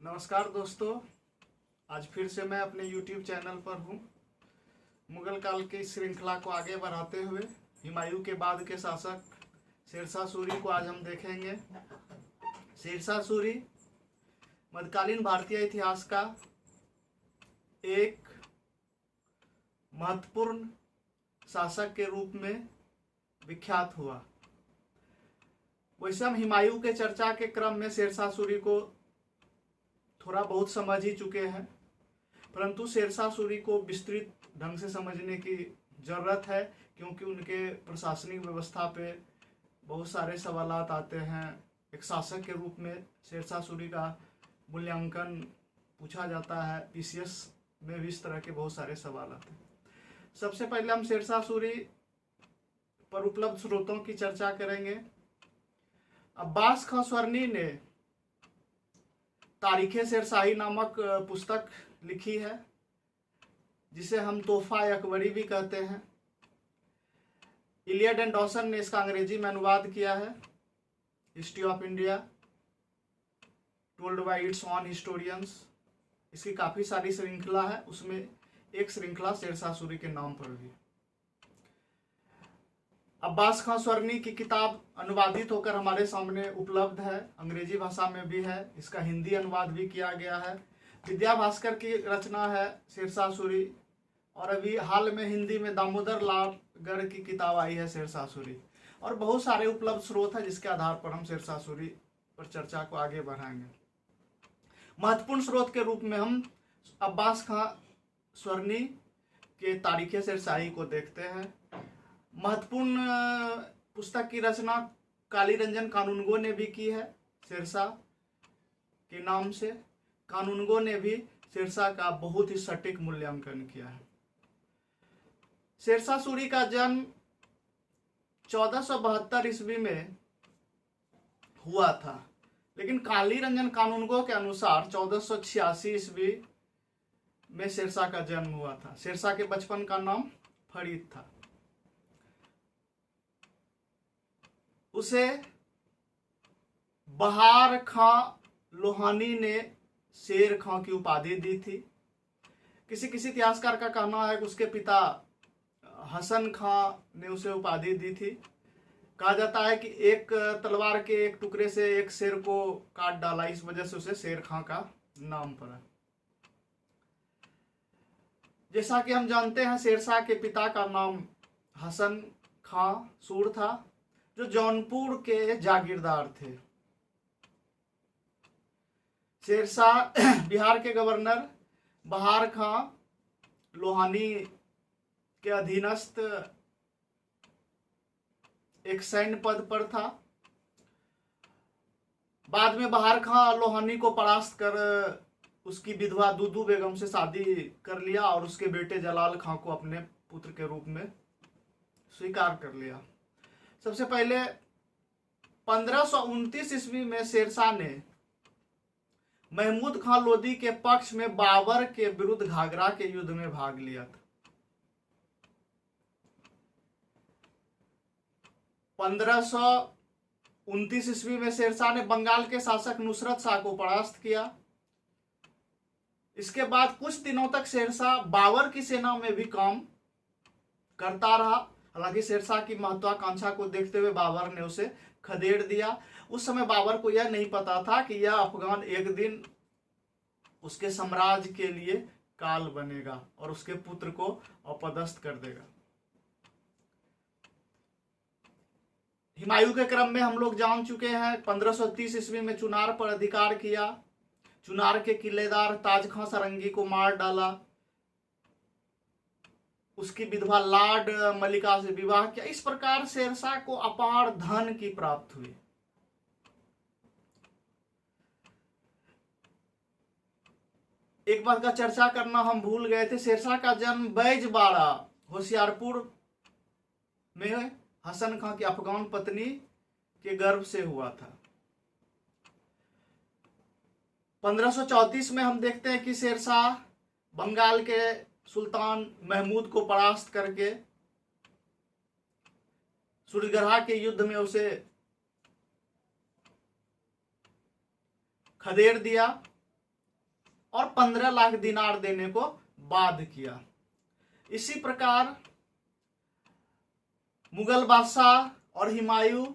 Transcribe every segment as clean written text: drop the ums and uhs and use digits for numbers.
नमस्कार दोस्तों, आज फिर से मैं अपने YouTube चैनल पर हूँ। मुगल काल की श्रृंखला को आगे बढ़ाते हुए हुमायूं के बाद के शासक शेरशाह सूरी को आज हम देखेंगे। शेरशाह सूरी मध्यकालीन भारतीय इतिहास का एक महत्वपूर्ण शासक के रूप में विख्यात हुआ। वैसे हम हुमायूं के चर्चा के क्रम में शेरशाह सूरी को थोड़ा बहुत समझ ही चुके हैं, परंतु शेरशाह सूरी को विस्तृत ढंग से समझने की ज़रूरत है, क्योंकि उनके प्रशासनिक व्यवस्था पे बहुत सारे सवालात आते हैं। एक शासक के रूप में शेरशाह सूरी का मूल्यांकन पूछा जाता है। पीसीएस में भी इस तरह के बहुत सारे सवाल आते हैं। सबसे पहले हम शेरशाह सूरी पर उपलब्ध स्रोतों की चर्चा करेंगे। अब्बास खां स्वर्णी ने तारीख़े शेरशाही नामक पुस्तक लिखी है, जिसे हम तोहफा अकबरी भी कहते हैं। इलियड एंड डॉसन ने इसका अंग्रेजी में अनुवाद किया है। History of India told by it's on historians, इसकी काफ़ी सारी श्रृंखला है, उसमें एक श्रृंखला शेरशाह सूरी के नाम पर भी। अब्बास खां स्वर्णी की किताब अनुवादित होकर हमारे सामने उपलब्ध है, अंग्रेजी भाषा में भी है, इसका हिंदी अनुवाद भी किया गया है। विद्या भास्कर की रचना है शेरशाह सूरी, और अभी हाल में हिंदी में दामोदर लाल गढ़ की किताब आई है शेरशाह सूरी, और बहुत सारे उपलब्ध स्रोत हैं जिसके आधार पर हम शेरशाह सूरी पर चर्चा को आगे बढ़ाएंगे। महत्वपूर्ण स्रोत के रूप में हम अब्बास खां स्वर्णी के तारीख़े शेरशाही को देखते हैं। महत्वपूर्ण पुस्तक की रचना काली रंजन कानूनगो ने भी की है। शेरशाह के नाम से कानूनगो ने भी शेरशाह का बहुत ही सटीक मूल्यांकन किया है। शेरशाह सूरी का जन्म 1472 ईस्वी में हुआ था, लेकिन काली रंजन कानूनगो के अनुसार 1486 ईस्वी में शेरशाह का जन्म हुआ था। शेरशाह के बचपन का नाम फरीद था। उसे बहार खां लोहानी ने शेर खां की उपाधि दी थी। किसी किसी इतिहासकार का कहना है कि उसके पिता हसन खां ने उसे उपाधि दी थी। कहा जाता है कि एक तलवार के एक टुकड़े से एक शेर को काट डाला, इस वजह से उसे शेर खां का नाम पड़ा। जैसा कि हम जानते हैं, शेरशाह के पिता का नाम हसन खां सूर था, जो जौनपुर के जागीरदार थे। शेरशाह बिहार के गवर्नर बहार खां लोहानी के अधीनस्थ एक सैन्य पद पर था। बाद में बहार खां लोहानी को परास्त कर उसकी विधवा दूदू बेगम से शादी कर लिया और उसके बेटे जलाल खां को अपने पुत्र के रूप में स्वीकार कर लिया। सबसे पहले 1529 ईस्वी में शेरशाह ने महमूद खां लोदी के पक्ष में बाबर के विरुद्ध घाघरा के युद्ध में भाग लिया था। 1529 ईस्वी में शेरशाह ने बंगाल के शासक नुसरत शाह को परास्त किया। इसके बाद कुछ दिनों तक शेरशाह बाबर की सेना में भी काम करता रहा। हालांकि शेरशाह की महत्वाकांक्षा को देखते हुए बाबर ने उसे खदेड़ दिया। उस समय बाबर को यह नहीं पता था कि यह अफगान एक दिन उसके साम्राज्य के लिए काल बनेगा और उसके पुत्र को अपदस्थ कर देगा। हुमायूं के क्रम में हम लोग जान चुके हैं, 1530 ईस्वी में चुनार पर अधिकार किया। चुनार के किलेदार ताज खां सारंगी को मार डाला। उसकी विधवा लाड मलिका से विवाह किया। इस प्रकार शेरशाह को अपार धन की प्राप्त हुई। एक बात का चर्चा करना हम भूल गए थे। शेरशाह का जन्म बैजबाड़ा होशियारपुर में हसन खां की अफगान पत्नी के गर्भ से हुआ था। 1534 में हम देखते हैं कि शेरशाह बंगाल के सुल्तान महमूद को परास्त करके सूर्यग्रहा के युद्ध में उसे खदेड़ दिया। और 15 लाख दिनार देने को बाध्य किया। इसी प्रकार मुगल बादशाह और हुमायूं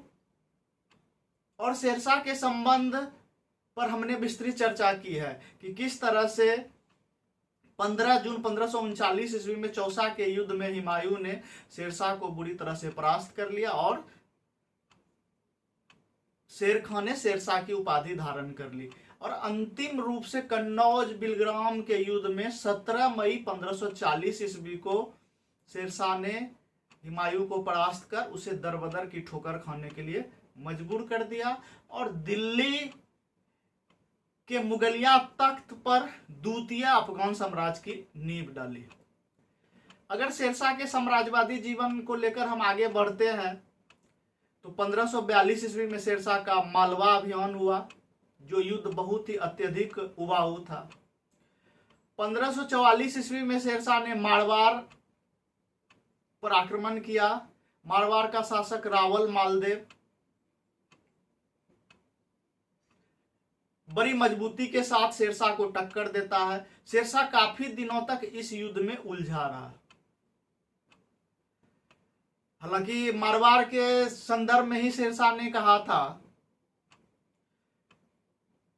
और शेरशाह के संबंध पर हमने विस्तृत चर्चा की है कि किस तरह से 15 जून 1539 ईस्वी में चौसा के युद्ध में हुमायूं ने शेरशाह को बुरी तरह से परास्त कर लिया और शेर खां ने शेरशाह की उपाधि धारण कर ली। और अंतिम रूप से कन्नौज बिलग्राम के युद्ध में 17 मई 1540 ईस्वी को शेरशाह ने हुमायूं को परास्त कर उसे दरबदर की ठोकर खाने के लिए मजबूर कर दिया और दिल्ली के मुगलिया तख्त पर द्वितीय अफगान साम्राज्य की नींव डाली। अगर शेरशाह के साम्राज्यवादी जीवन को लेकर हम आगे बढ़ते हैं तो 1542 ईस्वी में शेरशाह का मालवा अभियान हुआ, जो युद्ध बहुत ही अत्यधिक उबाऊ था। 1544 ईस्वी में शेरशाह ने मारवाड़ पर आक्रमण किया। मारवाड़ का शासक रावल मालदेव बड़ी मजबूती के साथ शेरशाह को टक्कर देता है। शेरशाह काफी दिनों तक इस युद्ध में उलझा रहा। हालांकि मारवाड़ के संदर्भ में ही शेरशाह ने कहा था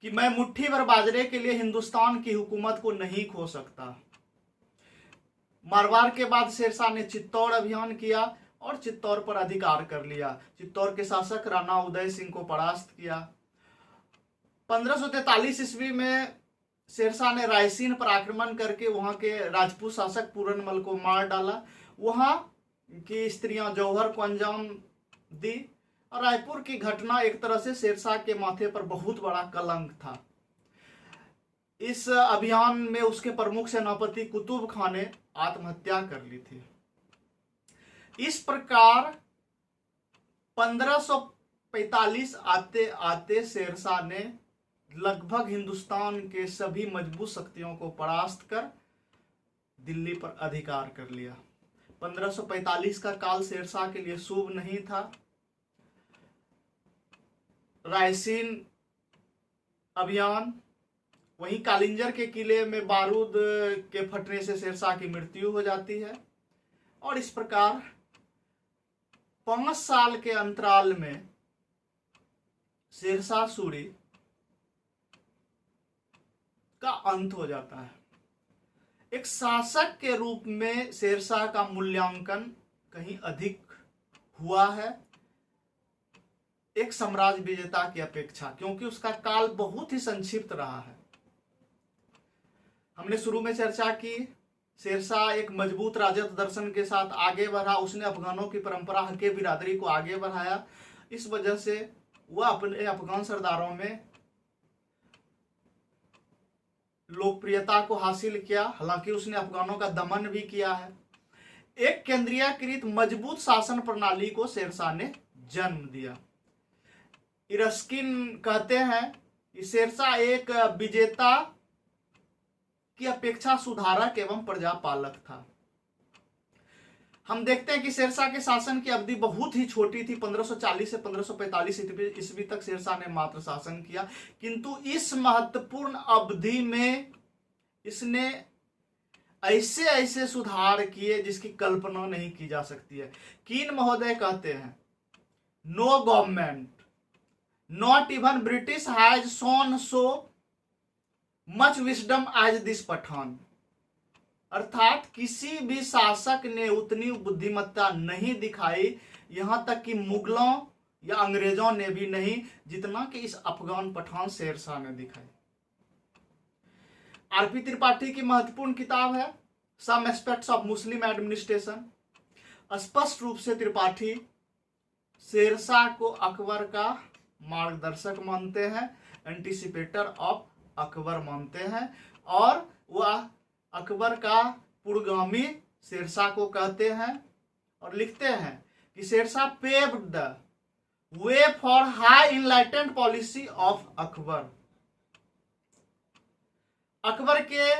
कि मैं मुट्ठी भर बाजरे के लिए हिंदुस्तान की हुकूमत को नहीं खो सकता। मारवाड़ के बाद शेरशाह ने चित्तौड़ अभियान किया और चित्तौड़ पर अधिकार कर लिया। चित्तौड़ के शासक राणा उदय सिंह को परास्त किया। 1543 ईस्वी में शेरशाह ने रायसीन पर आक्रमण करके वहां के राजपूत शासक पूरनमल को मार डाला। वहां की स्त्रियां जौहर को अंजाम दी और रायपुर की घटना एक तरह से शेरशाह के माथे पर बहुत बड़ा कलंक था। इस अभियान में उसके प्रमुख सेनापति कुतुब खान ने आत्महत्या कर ली थी। इस प्रकार 1545 आते आते शेरशाह ने लगभग हिंदुस्तान के सभी मजबूत शक्तियों को परास्त कर दिल्ली पर अधिकार कर लिया। 1545 का काल शेरशाह के लिए शुभ नहीं था। रायसीन अभियान, वहीं कालिंजर के किले में बारूद के फटने से शेरशाह की मृत्यु हो जाती है। और इस प्रकार 5 साल के अंतराल में शेरशाह सूरी का अंत हो जाता है। एक शासक के रूप में शेरशाह का मूल्यांकन कहीं अधिक हुआ है एक साम्राज्य विजेता की अपेक्षा, क्योंकि उसका काल बहुत ही संक्षिप्त रहा है। हमने शुरू में चर्चा की, शेरशाह एक मजबूत राजत्व दर्शन के साथ आगे बढ़ा। उसने अफगानों की परंपरा हके बिरादरी को आगे बढ़ाया। इस वजह से वह अपने अफगान सरदारों में लोकप्रियता को हासिल किया। हालांकि उसने अफगानों का दमन भी किया है। एक केंद्रीयकृत मजबूत शासन प्रणाली को शेरशाह ने जन्म दिया। इरस्किन कहते हैं कि शेरशाह एक विजेता की अपेक्षा सुधारक एवं प्रजापालक था। हम देखते हैं कि शेरशाह के शासन की अवधि बहुत ही छोटी थी। 1540 से 1545 ईस्वी तक शेरशाह ने मात्र शासन किया, किंतु इस महत्वपूर्ण अवधि में इसने ऐसे ऐसे सुधार किए जिसकी कल्पना नहीं की जा सकती है। कीन महोदय कहते हैं, no government not even British has shown so much wisdom as this Pathan. अर्थात किसी भी शासक ने उतनी बुद्धिमत्ता नहीं दिखाई, यहां तक कि मुगलों या अंग्रेजों ने भी नहीं, जितना कि इस अफगान पठान शेरशाह ने दिखाई। आरपी त्रिपाठी की महत्वपूर्ण किताब है some aspects of Muslim administration. स्पष्ट रूप से त्रिपाठी शेरशाह को अकबर का मार्गदर्शक मानते हैं, एंटीसिपेटर ऑफ अकबर मानते हैं, और वह अकबर का पुरोगामी शेरशाह को कहते हैं और लिखते हैं कि Sher Shah paved the way for high enlightened policy of Akbar. Akbar के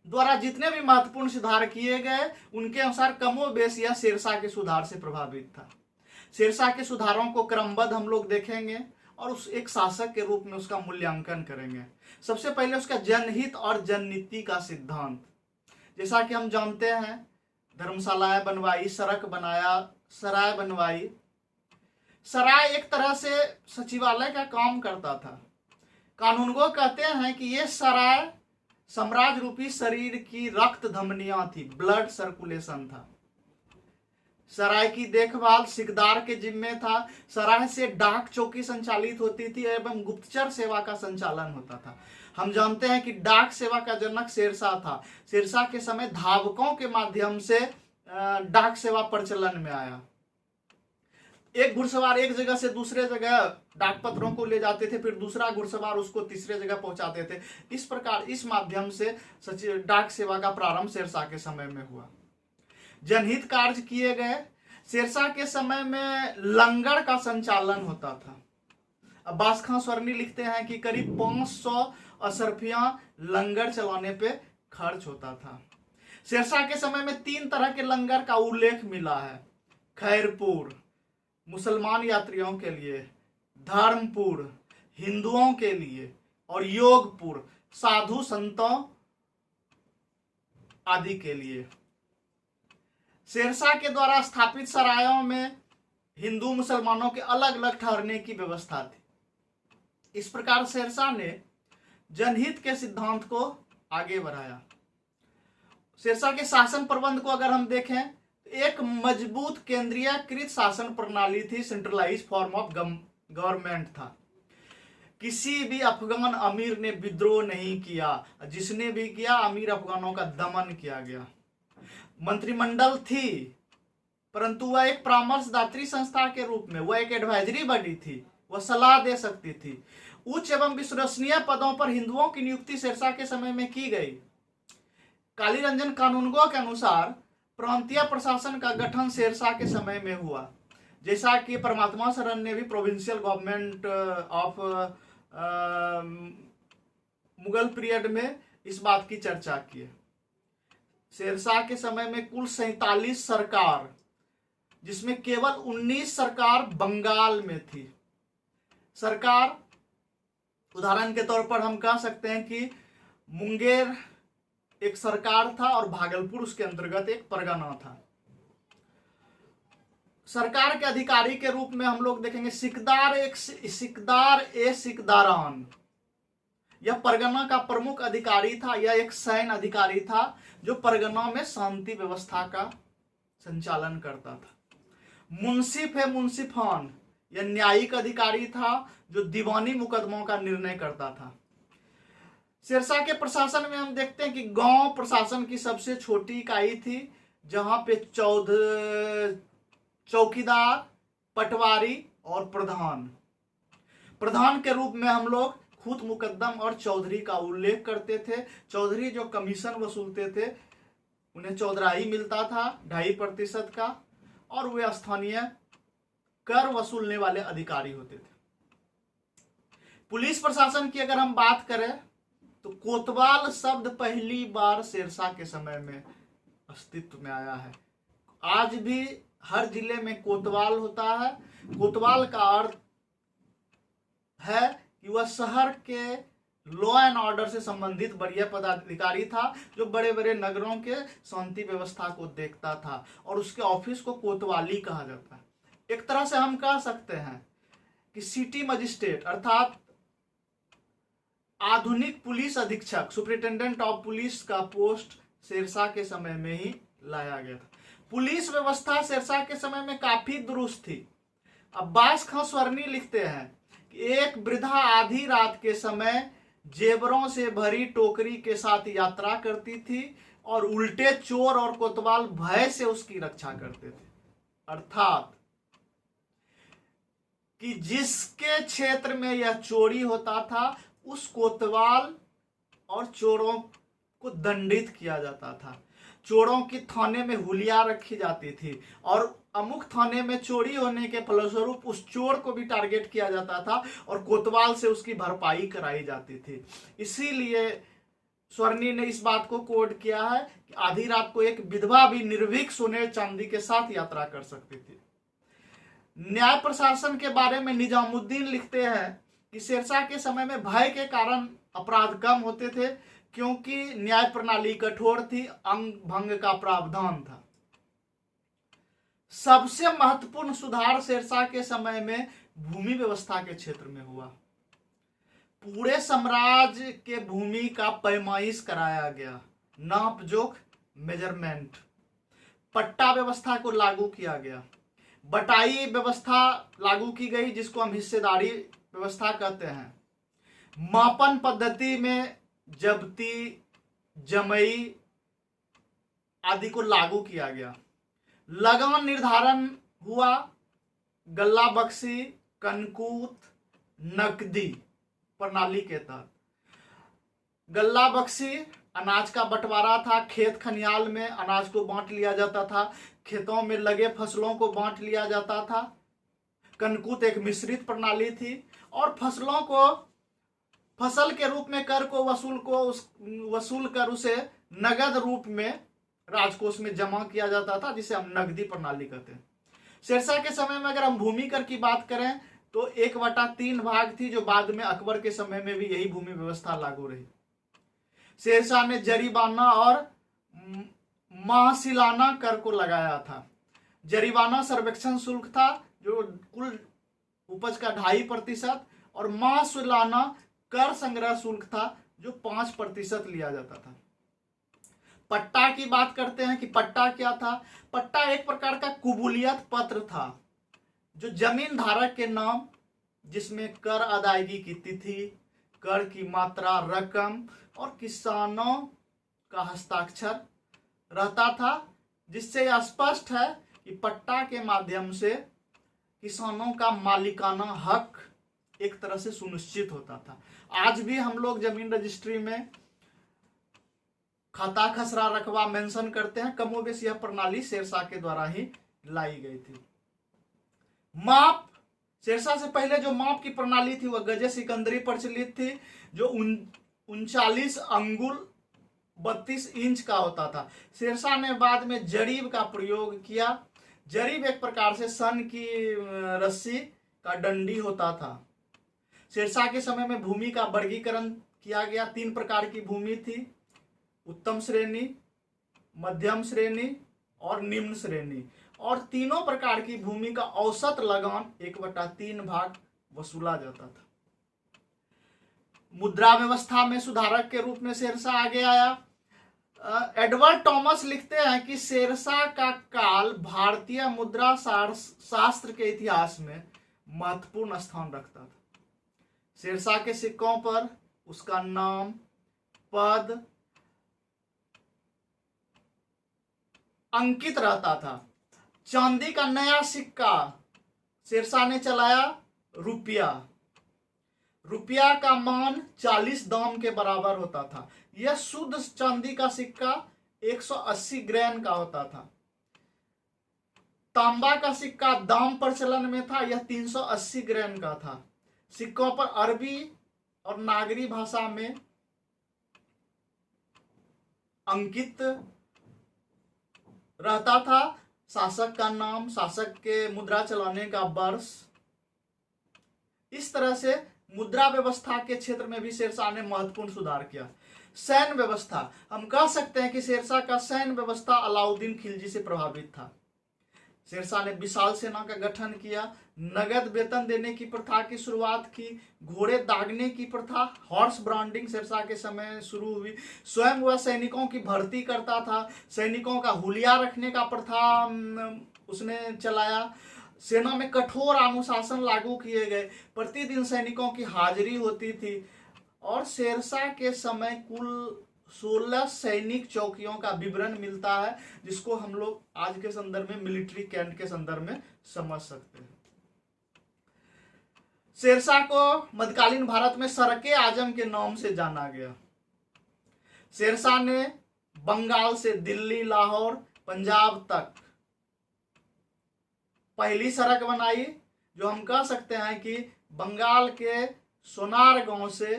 द्वारा जितने भी महत्वपूर्ण सुधार किए गए उनके अनुसार कमोबेश यह शेरशाह के सुधार से प्रभावित था। शेरशाह के सुधारों को क्रमबद्ध हम लोग देखेंगे और उस एक शासक के रूप में उसका मूल्यांकन करेंगे। सबसे पहले उसका जनहित और जननीति का सिद्धांत। जैसा कि हम जानते हैं, धर्मशालाएं बनवाई, सड़क बनाया, सराय बनवाई। सराय एक तरह से सचिवालय का काम करता था। कानूनगो कहते हैं कि ये सराय साम्राज्य रूपी शरीर की रक्त धमनियां थी, ब्लड सर्कुलेशन था। सराय की देखभाल सिकदार के जिम्मे था। सराय से डाक चौकी संचालित होती थी एवं गुप्तचर सेवा का संचालन होता था। हम जानते हैं कि डाक सेवा का जनक शेरशाह था। शेरशाह के समय धावकों के माध्यम से डाक सेवा प्रचलन में आया। एक घुड़सवार एक जगह से दूसरे जगह डाक पत्रों को ले जाते थे, फिर दूसरा घुड़सवार उसको तीसरे जगह पहुंचाते थे। इस प्रकार इस माध्यम से डाक सेवा का प्रारंभ शेरशाह के समय में हुआ। जनहित कार्य किए गए। शेरशाह के समय में लंगर का संचालन होता था। अब्बास खां स्वर्णी लिखते हैं कि करीब 500 अशरफियां लंगर चलाने पे खर्च होता था। शेरशाह के समय में 3 तरह के लंगर का उल्लेख मिला है। खैरपुर मुसलमान यात्रियों के लिए, धर्मपुर हिंदुओं के लिए और योगपुर साधु संतों आदि के लिए। शेरशाह के द्वारा स्थापित सरायों में हिंदू मुसलमानों के अलग अलग ठहरने की व्यवस्था थी। इस प्रकार शेरशाह ने जनहित के सिद्धांत को आगे बढ़ाया। शेरशाह के शासन प्रबंध को अगर हम देखें, एक मजबूत केंद्रीयकृत शासन प्रणाली थी, सेंट्रलाइज फॉर्म ऑफ गवर्नमेंट था। किसी भी अफगान अमीर ने विद्रोह नहीं किया, जिसने भी किया अमीर अफगानों का दमन किया गया। मंत्रिमंडल थी, परंतु वह एक परामर्शदात्री संस्था के रूप में, वह एक एडवाइजरी बॉडी थी, वह सलाह दे सकती थी। उच्च एवं विश्वसनीय पदों पर हिंदुओं की नियुक्ति शेरशाह के समय में की गई। कालीरंजन कानूनगो के अनुसार प्रांतीय प्रशासन का गठन शेरशाह के समय में हुआ। जैसा कि परमात्मा शरण ने भी provincial government of Mughal period में इस बात की चर्चा की है। शेरशाह के समय में कुल 47 सरकार, जिसमें केवल 19 सरकार बंगाल में थी। सरकार उदाहरण के तौर पर हम कह सकते हैं कि मुंगेर एक सरकार था और भागलपुर उसके अंतर्गत एक परगना था। सरकार के अधिकारी के रूप में हम लोग देखेंगे सिकदार ए सिकदारान। यह परगना का प्रमुख अधिकारी था। यह एक सैन्य अधिकारी था जो परगना में शांति व्यवस्था का संचालन करता था। मुंसिफ है मुंसिफान, यह न्यायिक अधिकारी था जो दीवानी मुकदमों का निर्णय करता था। शेरशाह के प्रशासन में हम देखते हैं कि गांव प्रशासन की सबसे छोटी इकाई थी, जहां पे चौकीदार, पटवारी और प्रधान के रूप में हम लोग खुद मुकद्दम और चौधरी का उल्लेख करते थे। चौधरी जो कमीशन वसूलते थे, उन्हें चौधराही मिलता था 2.5% का, और वे स्थानीय कर वसूलने वाले अधिकारी होते थे। पुलिस प्रशासन की अगर हम बात करें तो कोतवाल शब्द पहली बार शेरशाह के समय में अस्तित्व में आया है। आज भी हर जिले में कोतवाल होता है। कोतवाल का अर्थ है कि वह शहर के लॉ एंड ऑर्डर से संबंधित बढ़िया पदाधिकारी था, जो बड़े बड़े नगरों के शांति व्यवस्था को देखता था, और उसके ऑफिस को कोतवाली कहा जाता है। एक तरह से हम कह सकते हैं कि सिटी मजिस्ट्रेट अर्थात आधुनिक पुलिस अधीक्षक, सुपरिटेंडेंट ऑफ पुलिस का पोस्ट शेरशाह के समय में ही लाया गया था। पुलिस व्यवस्था शेरशाह के समय में काफी दुरुस्त थी। अब्बास खां स्वर्णी लिखते हैं कि एक वृद्धा आधी रात के समय जेवरों से भरी टोकरी के साथ यात्रा करती थी और उल्टे चोर और कोतवाल भय से उसकी रक्षा करते थे। अर्थात कि जिसके क्षेत्र में यह चोरी होता था, उस कोतवाल और चोरों को दंडित किया जाता था। चोरों की थाने में हुलिया रखी जाती थी और अमुक थाने में चोरी होने के फलस्वरूप उस चोर को भी टारगेट किया जाता था और कोतवाल से उसकी भरपाई कराई जाती थी। इसीलिए स्वर्णी ने इस बात को कोड किया है कि आधी रात को एक विधवा भी निर्भीक सोने चांदी के साथ यात्रा कर सकती थी। न्याय प्रशासन के बारे में निजामुद्दीन लिखते हैं कि शेरशाह के समय में भय के कारण अपराध कम होते थे, क्योंकि न्याय प्रणाली कठोर थी, अंग भंग का प्रावधान था। सबसे महत्वपूर्ण सुधार शेरशाह के समय में भूमि व्यवस्था के क्षेत्र में हुआ। पूरे साम्राज्य के भूमि का पैमाइश कराया गया, नाप जोख, मेजरमेंट। पट्टा व्यवस्था को लागू किया गया। बटाई व्यवस्था लागू की गई, जिसको हम हिस्सेदारी व्यवस्था कहते हैं। मापन पद्धति में जब्ती, जमई आदि को लागू किया गया। लगान निर्धारण हुआ। गल्ला बक्सी, कनकूत, नकदी प्रणाली के तहत। गल्ला बक्सी अनाज का बंटवारा था। खेत खनियाल में अनाज को बांट लिया जाता था, खेतों में लगे फसलों को बांट लिया जाता था। कनकूत एक मिश्रित प्रणाली थी और फसलों को फसल के रूप में कर को वसूल कर उसे नगद रूप में राजकोष में जमा किया जाता था, जिसे हम नगदी प्रणाली कहते हैं। शेरशाह के समय में अगर हम भूमि कर की बात करें तो 1/3 भाग थी, जो बाद में अकबर के समय में भी यही भूमि व्यवस्था लागू रही। शेरशाह ने जरीबाना और माहसिलाना कर को लगाया था। जरीबाना सर्वेक्षण शुल्क था, जो कुल उपज का 2.5%, और माहसिलाना कर संग्रह शुल्क था, जो 5% लिया जाता था। पट्टा की बात करते हैं कि पट्टा क्या था। पट्टा एक प्रकार का कुबूलियत पत्र था, जो जमीन धारक के नाम, जिसमें कर अदायगी की तिथि, कर की मात्रा, रकम और किसानों का हस्ताक्षर रहता था, जिससे यह स्पष्ट है कि पट्टा के माध्यम से किसानों का मालिकाना हक एक तरह से सुनिश्चित होता था। आज भी हम लोग जमीन रजिस्ट्री में खाता खसरा रकबा मेंशन करते हैं। कमोबेश यह प्रणाली शेरशाह के द्वारा ही लाई गई थी। माप, शेरशाह से पहले जो माप की प्रणाली थी वह गजे सिकंदरी प्रचलित थी, जो 39 अंगुल 32 इंच का होता था। शेरशाह ने बाद में जरीब का प्रयोग किया। जरीब एक प्रकार से सन की रस्सी का डंडी होता था। शेरशाह के समय में भूमि का वर्गीकरण किया गया। 3 प्रकार की भूमि थी, उत्तम श्रेणी, मध्यम श्रेणी और निम्न श्रेणी, और तीनों प्रकार की भूमि का औसत लगान 1/3 भाग वसूला जाता था। मुद्रा व्यवस्था में सुधारक के रूप में शेरशाह आगे आया। एडवर्ड टॉमस लिखते हैं कि शेरशाह का काल भारतीय मुद्रा शास्त्र के इतिहास में महत्वपूर्ण स्थान रखता था। शेरशाह के सिक्कों पर उसका नाम, पद अंकित रहता था। चांदी का नया सिक्का शेरशाह ने चलाया, रुपया का मान 40 दाम के बराबर होता था। यह शुद्ध चांदी का सिक्का 180 ग्रैन का होता था। तांबा का सिक्का दाम प्रचलन में था, यह 380 ग्रैन का था। सिक्कों पर अरबी और नागरी भाषा में अंकित रहता था शासक का नाम, शासक के मुद्रा चलाने का वर्ष। इस तरह से मुद्रा व्यवस्था के क्षेत्र में भी शेरशाह ने महत्वपूर्ण सुधार किया। सैन्य व्यवस्था, हम कह सकते हैं कि शेरशाह का सैन्य व्यवस्था अलाउद्दीन खिलजी से प्रभावित था। शेरशाह ने विशाल सेना का गठन किया, नगद वेतन देने की प्रथा की शुरुआत की, घोड़े दागने की प्रथा, हॉर्स ब्रांडिंग शेरशाह के समय शुरू हुई। स्वयं वह सैनिकों की भर्ती करता था। सैनिकों का हुलिया रखने का प्रथा उसने चलाया। सेना में कठोर अनुशासन लागू किए गए। प्रतिदिन सैनिकों की हाजिरी होती थी और शेरशाह के समय कुल 16 सैनिक चौकियों का विवरण मिलता है, जिसको हम लोग आज के संदर्भ में मिलिट्री कैंट के संदर्भ में समझ सकते हैं। शेरशाह को मध्यकालीन भारत में सरके आजम के नाम से जाना गया। शेरशाह ने बंगाल से दिल्ली, लाहौर, पंजाब तक पहली सड़क बनाई, जो हम कह सकते हैं कि बंगाल के सोनार गांव से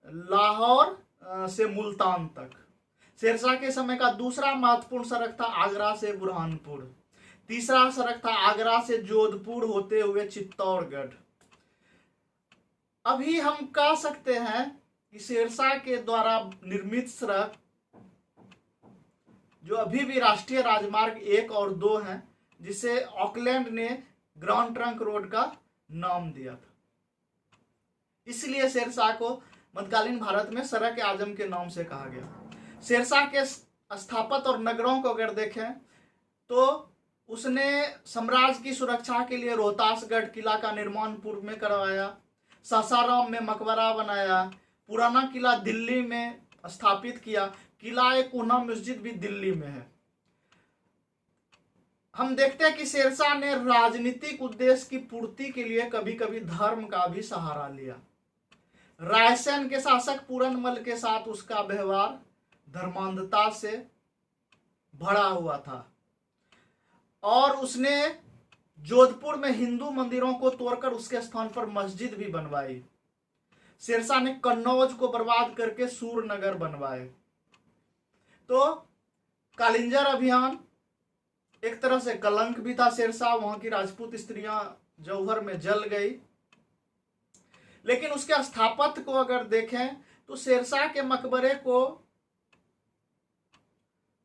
लाहौर से मुल्तान तक। शेरशाह के समय का दूसरा महत्वपूर्ण सड़क था आगरा से बुरहानपुर। तीसरा सड़क था आगरा से जोधपुर होते हुए चित्तौड़गढ़। अभी हम कह सकते हैं कि शेरशाह के द्वारा निर्मित सड़क जो अभी भी राष्ट्रीय राजमार्ग 1 और 2 हैं, जिसे ऑकलैंड ने ग्रैंड ट्रंक रोड का नाम दिया था। इसलिए शेरशाह को मध्यकालीन भारत में सड़क आजम के नाम से कहा गया। शेरशाह के स्थापत्य और नगरों को अगर देखें तो उसने साम्राज्य की सुरक्षा के लिए रोहतासगढ़ किला का निर्माण पूर्व में करवाया, सासाराम में मकबरा बनाया, पुराना किला दिल्ली में स्थापित किया, किला एक ऊना मस्जिद भी दिल्ली में है। हम देखते हैं कि शेरशाह ने राजनीतिक उद्देश्य की पूर्ति के लिए कभी कभी धर्म का भी सहारा लिया। रायसेन के शासक पूरनमल के साथ उसका व्यवहार धर्मांधता से भरा हुआ था और उसने जोधपुर में हिंदू मंदिरों को तोड़कर उसके स्थान पर मस्जिद भी बनवाई। शेरशाह ने कन्नौज को बर्बाद करके सूरनगर बनवाए। तो कालिंजर अभियान एक तरह से कलंक भी था शेरशाह, वहां की राजपूत स्त्रियां जौहर में जल गई। लेकिन उसके स्थापत्य को अगर देखें तो शेरशाह के मकबरे को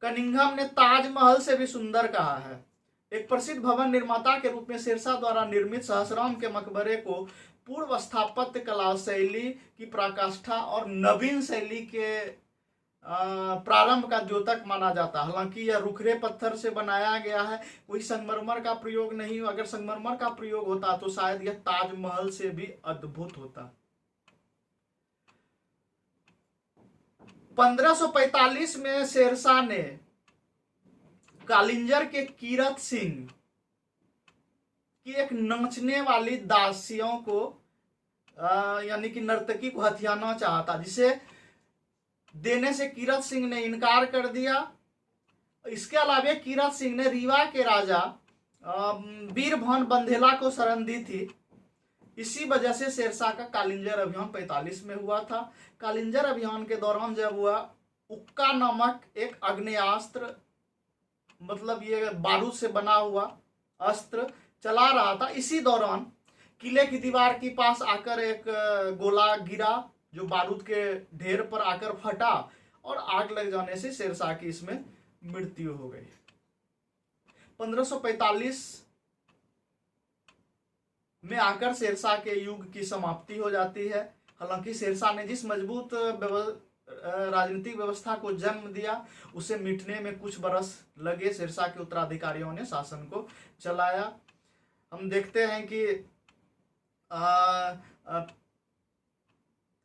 कनिंघम ने ताजमहल से भी सुंदर कहा है। एक प्रसिद्ध भवन निर्माता के रूप में शेरशाह द्वारा निर्मित सहस्राम के मकबरे को पूर्व स्थापत्य कला शैली की पराकाष्ठा और नवीन शैली के प्रारंभ का द्योतक माना जाता है। हालांकि यह रुखरे पत्थर से बनाया गया है, कोई संगमरमर का प्रयोग नहीं हुआ। अगर संगमरमर का प्रयोग होता तो शायद यह ताजमहल से भी अद्भुत होता। 1545 में शेरशाह ने कालिंजर के कीरत सिंह की एक नाचने वाली दासियों को यानी कि नर्तकी को हथियाना चाहता, जिसे देने से कीरत सिंह ने इनकार कर दिया। इसके अलावा कीरत सिंह ने रीवा के राजा वीरभवन बंधेला को शरण दी थी। इसी वजह से शेरशाह का कालिंजर अभियान 45 में हुआ था। कालिंजर अभियान के दौरान जब वह उक्का नामक एक आग्नेयास्त्र, मतलब ये बारूद से बना हुआ अस्त्र चला रहा था, इसी दौरान किले की दीवार के पास आकर एक गोला गिरा जो बारूद के ढेर पर आकर फटा और आग लग जाने से शेरशाह की इसमें मृत्यु हो गई। 1545 में आकर शेरशाह के युग की समाप्ति हो जाती है। हालांकि शेरशाह ने जिस मजबूत राजनीतिक व्यवस्था को जन्म दिया उसे मिटने में कुछ बरस लगे। शेरशाह के उत्तराधिकारियों ने शासन को चलाया। हम देखते हैं कि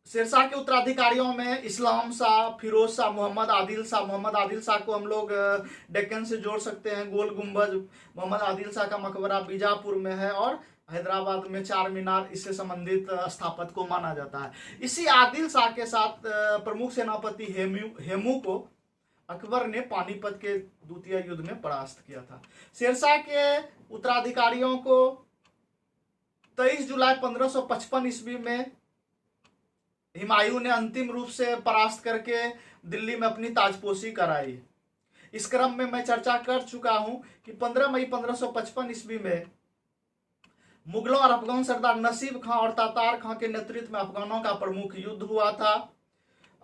शेरशाह के उत्तराधिकारियों में इस्लाम शाह, फिरोज शाह, मोहम्मद आदिल शाह। मोहम्मद आदिल शाह को हम लोग डेक्कन से जोड़ सकते हैं। गोल गुंबज मोहम्मद आदिल शाह का मकबरा बीजापुर में है और हैदराबाद में चार मीनार इससे संबंधित स्थापत्य को माना जाता है। इसी आदिल शाह के साथ प्रमुख सेनापति हेमू को अकबर ने पानीपत के द्वितीय युद्ध में परास्त किया था। शेरशाह के उत्तराधिकारियों को 23 जुलाई 1555 ईस्वी में हुमायूं ने अंतिम रूप से परास्त करके दिल्ली में अपनी ताजपोशी कराई। इस क्रम में मैं चर्चा कर चुका हूं कि 15 मई 1555 ईस्वी में मुगलों और अफगान सरदार नसीब खां और तातार खां के नेतृत्व में अफगानों का प्रमुख युद्ध हुआ था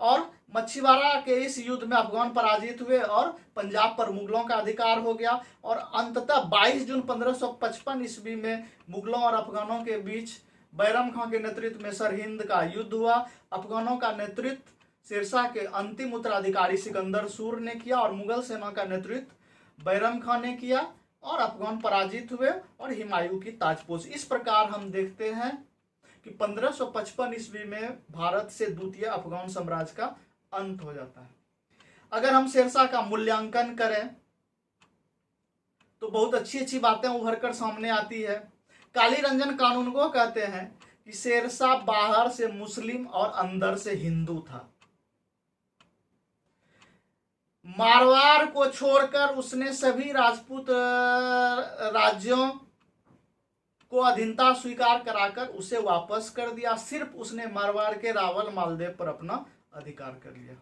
और मच्छीवाड़ा के इस युद्ध में अफगान पराजित हुए और पंजाब पर मुगलों का अधिकार हो गया। और अंततः 22 जून 1555 ईस्वी में मुगलों और अफगानों के बीच बैरम खां के नेतृत्व में सरहिंद का युद्ध हुआ। अफगानों का नेतृत्व शेरशाह के अंतिम उत्तराधिकारी सिकंदर सूर ने किया और मुगल सेना का नेतृत्व बैरम खां ने किया और अफगान पराजित हुए और हुमायूं की ताजपोशी। इस प्रकार हम देखते हैं कि 1555 ईस्वी में भारत से द्वितीय अफगान साम्राज्य का अंत हो जाता है। अगर हम शेरशाह का मूल्यांकन करें तो बहुत अच्छी अच्छी बातें उभर कर सामने आती है। काली रंजन कानूनगो कहते हैं कि शेरशाह बाहर से मुस्लिम और अंदर से हिंदू था। मारवाड़ को छोड़कर उसने सभी राजपूत राज्यों को अधीनता स्वीकार कराकर उसे वापस कर दिया। सिर्फ उसने मारवाड़ के रावल मालदेव पर अपना अधिकार कर लिया।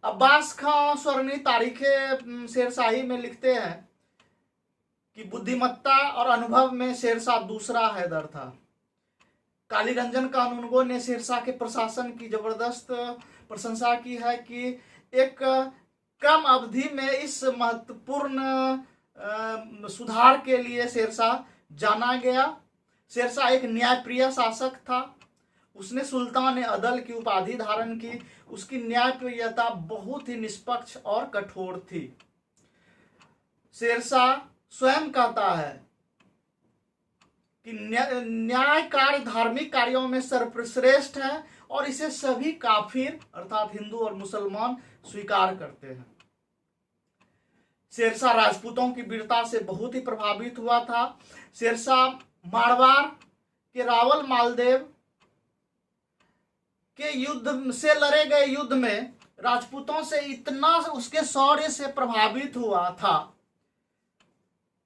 अब्बास खां स्वर्णी तारीखे शेरशाही में लिखते हैं कि बुद्धिमत्ता और अनुभव में शेरशाह दूसरा हैदर था। कालीरंजन कानूनगो ने शेरशाह के प्रशासन की जबरदस्त प्रशंसा की है कि एक कम अवधि में इस महत्वपूर्ण सुधार के लिए शेरशाह जाना गया। शेरशाह एक न्यायप्रिय शासक था। उसने सुल्तान अदल की उपाधि धारण की। उसकी न्यायप्रियता बहुत ही निष्पक्ष और कठोर थी। शेरशाह स्वयं कहता है कि न्याय कार्य धार्मिक कार्यों में सर्वश्रेष्ठ है और इसे सभी काफिर अर्थात हिंदू और मुसलमान स्वीकार करते हैं। शेरशाह राजपूतों की वीरता से बहुत ही प्रभावित हुआ था। शेरशाह मारवाड़ के रावल मालदेव के युद्ध से लड़े गए युद्ध में राजपूतों से इतना उसके शौर्य से प्रभावित हुआ था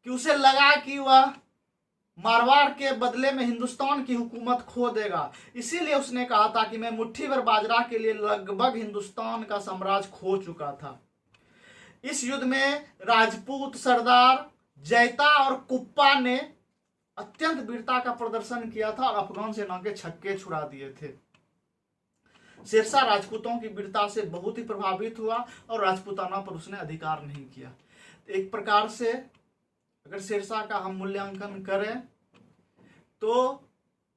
कि उसे लगा कि वह मारवाड़ के बदले में हिंदुस्तान की हुकूमत खो देगा। इसीलिए उसने कहा था कि मैं मुट्ठी भर बाजरा के लिए लगभग हिंदुस्तान का साम्राज्य खो चुका था। इस युद्ध में राजपूत सरदार जैता और कुप्पा ने अत्यंत वीरता का प्रदर्शन किया था और अफगान सेना के छक्के छुड़ा दिए थे। शेरशाह राजपूतों की वीरता से बहुत ही प्रभावित हुआ और राजपूताना पर उसने अधिकार नहीं किया। एक प्रकार से अगर शेरशाह का हम मूल्यांकन करें तो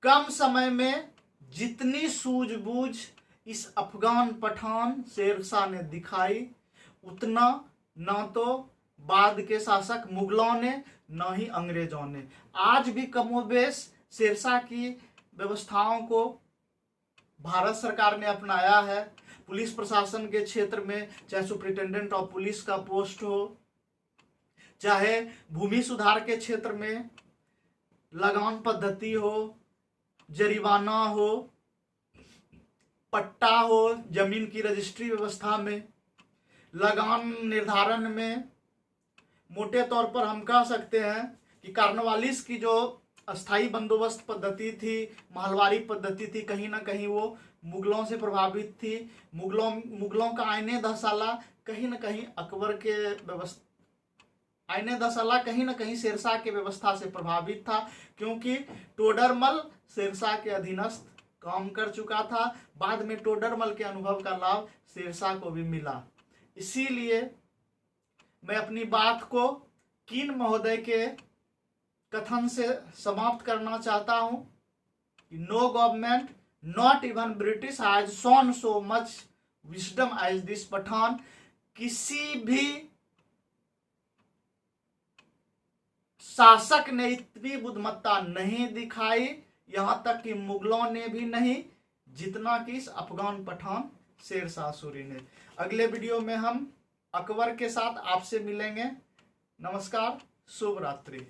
कम समय में जितनी सूझबूझ इस अफगान पठान शेरशाह ने दिखाई उतना न तो बाद के शासक मुगलों ने न ही अंग्रेजों ने। आज भी कमोबेश शेरशाह की व्यवस्थाओं को भारत सरकार ने अपनाया है। पुलिस प्रशासन के क्षेत्र में चाहे सुप्रिंटेंडेंट ऑफ पुलिस का पोस्ट हो, चाहे भूमि सुधार के क्षेत्र में लगान पद्धति हो, जरिमाना हो, पट्टा हो, जमीन की रजिस्ट्री व्यवस्था में, लगान निर्धारण में, मोटे तौर पर हम कह सकते हैं कि कार्नवालिस की जो अस्थाई बंदोबस्त पद्धति थी, महलवारी पद्धति थी, कहीं ना कहीं वो मुगलों से प्रभावित थी। मुगलों का आईने दहसाला कहीं ना कहीं अकबर के व्यवस्था आईने दहसाला कहीं ना कहीं शेरशाह के व्यवस्था से प्रभावित था, क्योंकि टोडरमल शेरशाह के अधीनस्थ काम कर चुका था। बाद में टोडरमल के अनुभव का लाभ शेरशाह को भी मिला। इसीलिए मैं अपनी बात को कीन महोदय के कथन से समाप्त करना चाहता हूं कि no government not even British has shown so much wisdom as this Pathan. किसी भी शासक ने इतनी बुद्धिमत्ता नहीं दिखाई, यहां तक कि मुगलों ने भी नहीं, जितना कि इस अफगान पठान शेरशाह सूरी ने। अगले वीडियो में हम अकबर के साथ आपसे मिलेंगे। नमस्कार, शुभ रात्रि।